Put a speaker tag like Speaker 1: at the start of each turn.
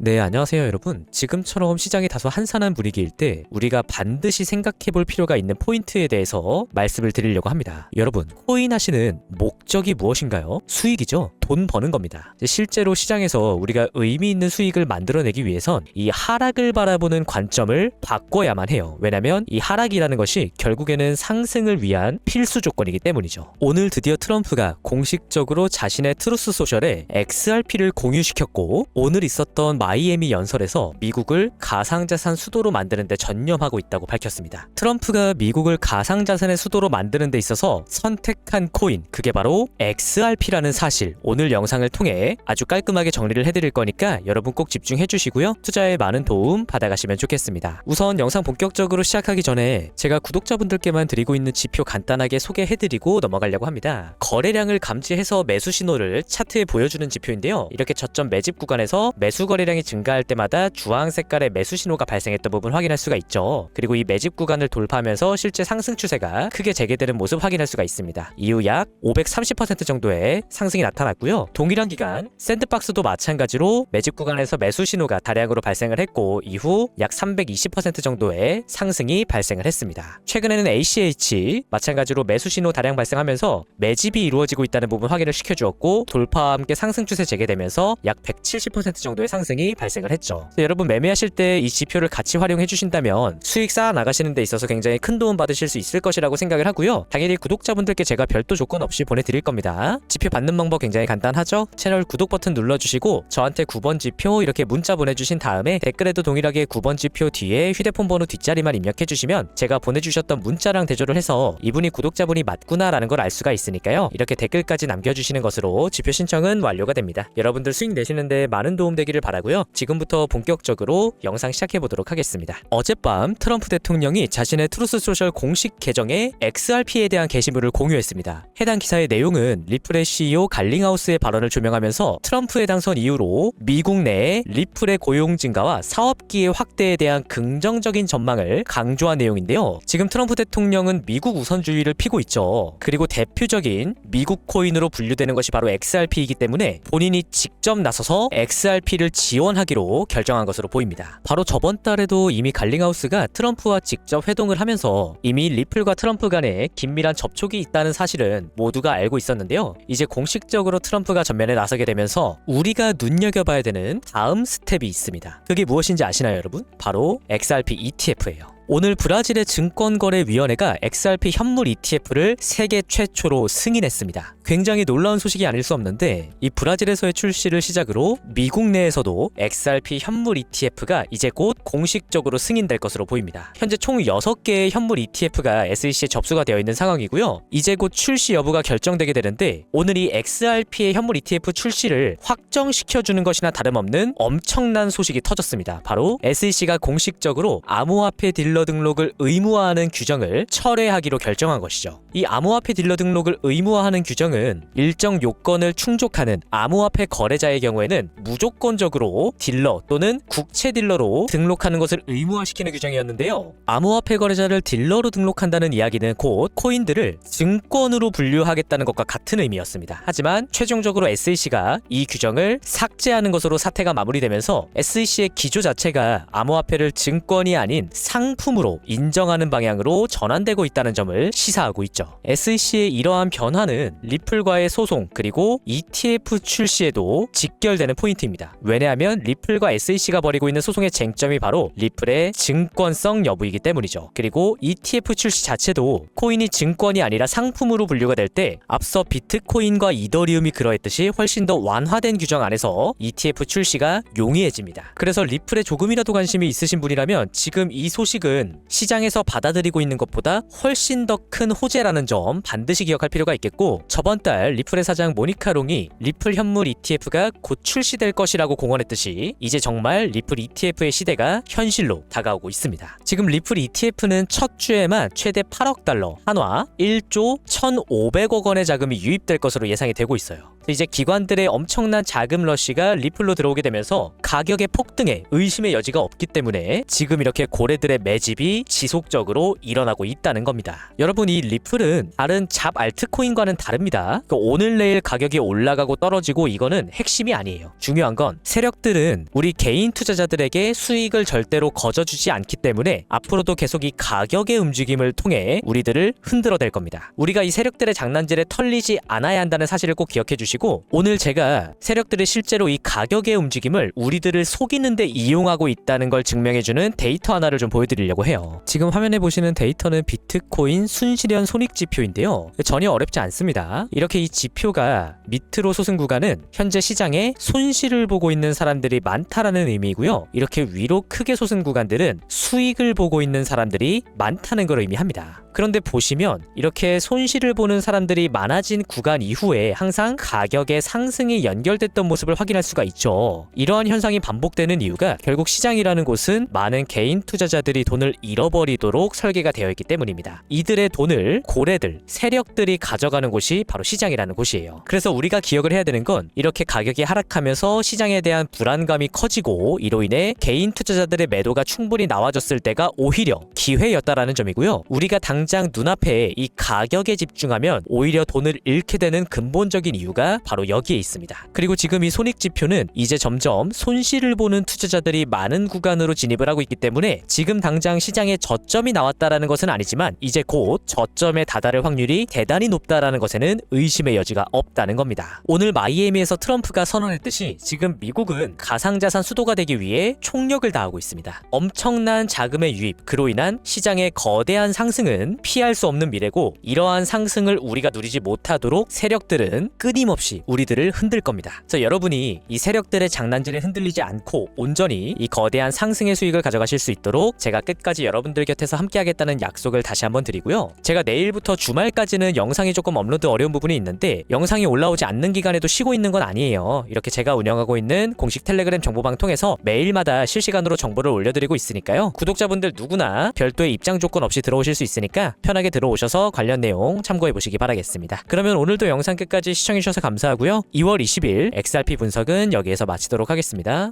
Speaker 1: 네, 안녕하세요 여러분. 지금처럼 시장이 다소 한산한 분위기일 때 우리가 반드시 생각해볼 필요가 있는 포인트에 대해서 말씀을 드리려고 합니다. 여러분, 코인 하시는 목적이 무엇인가요? 수익이죠? 돈 버는 겁니다. 실제로 시장에서 우리가 의미 있는 수익을 만들어내기 위해선 이 하락을 바라보는 관점을 바꿔야만 해요. 왜냐면 이 하락이라는 것이 결국에는 상승을 위한 필수 조건이기 때문이죠. 오늘 드디어 트럼프가 공식적으로 자신의 트루스 소셜에 XRP를 공유시켰고, 오늘 있었던 마이애미 연설에서 미국을 가상자산 수도로 만드는 데 전념하고 있다고 밝혔습니다. 트럼프가 미국을 가상자산의 수도로 만드는 데 있어서 선택한 코인, 그게 바로 XRP라는 사실, 오늘 영상을 통해 아주 깔끔하게 정리를 해드릴 거니까 여러분 꼭 집중해 주시고요. 투자에 많은 도움 받아가시면 좋겠습니다. 우선 영상 본격적으로 시작하기 전에 제가 구독자분들께만 드리고 있는 지표 간단하게 소개해드리고 넘어가려고 합니다. 거래량을 감지해서 매수 신호를 차트에 보여주는 지표인데요. 이렇게 저점 매집 구간에서 매수 거래량이 증가할 때마다 주황 색깔의 매수 신호가 발생했던 부분 확인할 수가 있죠. 그리고 이 매집 구간을 돌파하면서 실제 상승 추세가 크게 재개되는 모습 확인할 수가 있습니다. 이후 약 530% 정도의 상승이 나타났고요. 동일한 기간 샌드박스도 마찬가지로 매집 구간에서 매수 신호가 다량으로 발생을 했고, 이후 약 320% 정도의 상승이 발생을 했습니다. 최근에는 ACH 마찬가지로 매수 신호 다량 발생하면서 매집이 이루어지고 있다는 부분 확인을 시켜주었고, 돌파와 함께 상승 추세 재개되면서 약 170% 정도의 상승이 발생을 했죠. 여러분, 매매하실 때 이 지표를 같이 활용해 주신다면 수익 쌓아 나가시는 데 있어서 굉장히 큰 도움 받으실 수 있을 것이라고 생각을 하고요. 당연히 구독자분들께 제가 별도 조건 없이 보내드릴 겁니다. 지표 받는 방법 굉장히 간단하죠? 채널 구독 버튼 눌러주시고 저한테 9번 지표 이렇게 문자 보내주신 다음에 댓글에도 동일하게 9번 지표 뒤에 휴대폰 번호 뒷자리만 입력해 주시면 제가 보내주셨던 문자랑 대조를 해서 이분이 구독자분이 맞구나 라는 걸 알 수가 있으니까요. 이렇게 댓글까지 남겨주시는 것으로 지표 신청은 완료가 됩니다. 여러분들 수익 내시는데 많은 도움 되기를 바라고요. 지금부터 본격적으로 영상 시작해 보도록 하겠습니다. 어젯밤 트럼프 대통령이 자신의 트루스 소셜 공식 계정에 XRP에 대한 게시물을 공유했습니다. 해당 기사의 내용은 리플의 CEO 갈링하우스의 발언을 조명하면서 트럼프의 당선 이후로 미국 내에 리플의 고용 증가와 사업 기회 확대에 대한 긍정적인 전망을 강조한 내용인데요. 지금 트럼프 대통령은 미국 우선주의를 피고 있죠. 그리고 대표적인 미국 코인으로 분류되는 것이 바로 XRP이기 때문에 본인이 직접 나서서 XRP를 지원하기로 결정한 것으로 보입니다. 바로 저번 달에도 이미 갈링하우스가 트럼프와 직접 회동을 하면서 이미 리플과 트럼프 간에 긴밀한 접촉이 있다는 사실은 모두가 알고 있었는데요. 이제 공식적으로 트럼프가 전면에 나서게 되면서 우리가 눈여겨봐야 되는 다음 스텝이 있습니다. 그게 무엇인지 아시나요, 여러분? 바로 XRP ETF예요. 오늘 브라질의 증권거래위원회가 XRP 현물 ETF를 세계 최초로 승인했습니다. 굉장히 놀라운 소식이 아닐 수 없는데, 이 브라질에서의 출시를 시작으로 미국 내에서도 XRP 현물 ETF가 이제 곧 공식적으로 승인될 것으로 보입니다. 현재 총 6개의 현물 ETF가 SEC에 접수가 되어 있는 상황이고요. 이제 곧 출시 여부가 결정되게 되는데, 오늘 이 XRP의 현물 ETF 출시를 확정시켜주는 것이나 다름없는 엄청난 소식이 터졌습니다. 바로 SEC가 공식적으로 암호화폐 딜러 등록을 의무화하는 규정을 철회하기로 결정한 것이죠. 이 암호화폐 딜러 등록을 의무화하는 규정은 일정 요건을 충족하는 암호화폐 거래자의 경우에는 무조건적으로 딜러 또는 국채 딜러로 등록하는 것을 의무화시키는 규정이었는데요. 암호화폐 거래자를 딜러로 등록한다는 이야기는 곧 코인들을 증권으로 분류하겠다는 것과 같은 의미였습니다. 하지만 최종적으로 SEC가 이 규정을 삭제하는 것으로 사태가 마무리되면서 SEC의 기조 자체가 암호화폐를 증권이 아닌 상품으로 인정하는 방향으로 전환되고 있다는 점을 시사하고 있죠. SEC의 이러한 변화는 리플과의 소송 그리고 ETF 출시에도 직결되는 포인트입니다. 왜냐하면 리플과 SEC가 벌이고 있는 소송의 쟁점이 바로 리플의 증권성 여부이기 때문이죠. 그리고 ETF 출시 자체도 코인이 증권이 아니라 상품으로 분류가 될 때 앞서 비트코인과 이더리움이 그러했듯이 훨씬 더 완화된 규정 안에서 ETF 출시가 용이해집니다. 그래서 리플에 조금이라도 관심이 있으신 분이라면 지금 이 소식은 시장에서 받아들이고 있는 것보다 훨씬 더 큰 호재라는 점 반드시 기억할 필요가 있겠고, 저번 달 리플의 사장 모니카 롱이 리플 현물 ETF가 곧 출시될 것이라고 공언했듯이 이제 정말 리플 ETF의 시대가 현실로 다가오고 있습니다. 지금 리플 ETF는 첫 주에만 최대 8억 달러, 한화 1조 1,500억 원의 자금이 유입될 것으로 예상이 되고 있어요. 이제 기관들의 엄청난 자금 러쉬가 리플로 들어오게 되면서 가격의 폭등에 의심의 여지가 없기 때문에 지금 이렇게 고래들의 매집이 지속적으로 일어나고 있다는 겁니다. 여러분, 이 리플은 다른 잡 알트코인과는 다릅니다. 오늘 내일 가격이 올라가고 떨어지고 이거는 핵심이 아니에요. 중요한 건 세력들은 우리 개인 투자자들에게 수익을 절대로 거저주지 않기 때문에 앞으로도 계속 이 가격의 움직임을 통해 우리들을 흔들어댈 겁니다. 우리가 이 세력들의 장난질에 털리지 않아야 한다는 사실을 꼭 기억해 주시고, 오늘 제가 세력들이 실제로 이 가격의 움직임을 우리들을 속이는 데 이용하고 있다는 걸 증명해주는 데이터 하나를 좀 보여드리려고 해요. 지금 화면에 보시는 데이터는 비트코인 순실현 손익지표인데요. 전혀 어렵지 않습니다. 이렇게 이 지표가 밑으로 솟은 구간은 현재 시장에 손실을 보고 있는 사람들이 많다라는 의미이고요. 이렇게 위로 크게 솟은 구간들은 수익을 보고 있는 사람들이 많다는 걸 의미합니다. 그런데 보시면 이렇게 손실을 보는 사람들이 많아진 구간 이후에 항상 가격의 상승이 연결됐던 모습을 확인할 수가 있죠. 이러한 현상이 반복되는 이유가 결국 시장이라는 곳은 많은 개인 투자자들이 돈을 잃어버리도록 설계가 되어 있기 때문입니다. 이들의 돈을 고래들, 세력들이 가져가는 곳이 바로 시장이라는 곳이에요. 그래서 우리가 기억을 해야 되는 건 이렇게 가격이 하락하면서 시장에 대한 불안감이 커지고 이로 인해 개인 투자자들의 매도가 충분히 나와줬을 때가 오히려 기회였다라는 점이고요. 우리가 당장 눈앞에 이 가격에 집중하면 오히려 돈을 잃게 되는 근본적인 이유가 바로 여기에 있습니다. 그리고 지금 이 손익지표는 이제 점점 손실을 보는 투자자들이 많은 구간으로 진입을 하고 있기 때문에 지금 당장 시장에 저점이 나왔다라는 것은 아니지만 이제 곧 저점에 다다를 확률이 대단히 높다라는 것에는 의심의 여지가 없다는 겁니다. 오늘 마이애미에서 트럼프가 선언했듯이 지금 미국은 가상자산 수도가 되기 위해 총력을 다하고 있습니다. 엄청난 자금의 유입, 그로 인한 시장의 거대한 상승은 피할 수 없는 미래고, 이러한 상승을 우리가 누리지 못하도록 세력들은 끊임없이 우리들을 흔들 겁니다. 그래서 여러분이 이 세력들의 장난질에 흔들리지 않고 온전히 이 거대한 상승의 수익을 가져가실 수 있도록 제가 끝까지 여러분들 곁에서 함께하겠다는 약속을 다시 한번 드리고요. 제가 내일부터 주말까지는 영상이 조금 업로드 어려운 부분이 있는데 영상이 올라오지 않는 기간에도 쉬고 있는 건 아니에요. 이렇게 제가 운영하고 있는 공식 텔레그램 정보방 통해서 매일마다 실시간으로 정보를 올려드리고 있으니까요. 구독자분들 누구나 별도의 입장 조건 없이 들어오실 수 있으니까 편하게 들어오셔서 관련 내용 참고해 보시기 바라겠습니다. 그러면 오늘도 영상 끝까지 시청해 주셔서 감사하고요. 2월 20일 XRP 분석은 여기에서 마치도록 하겠습니다.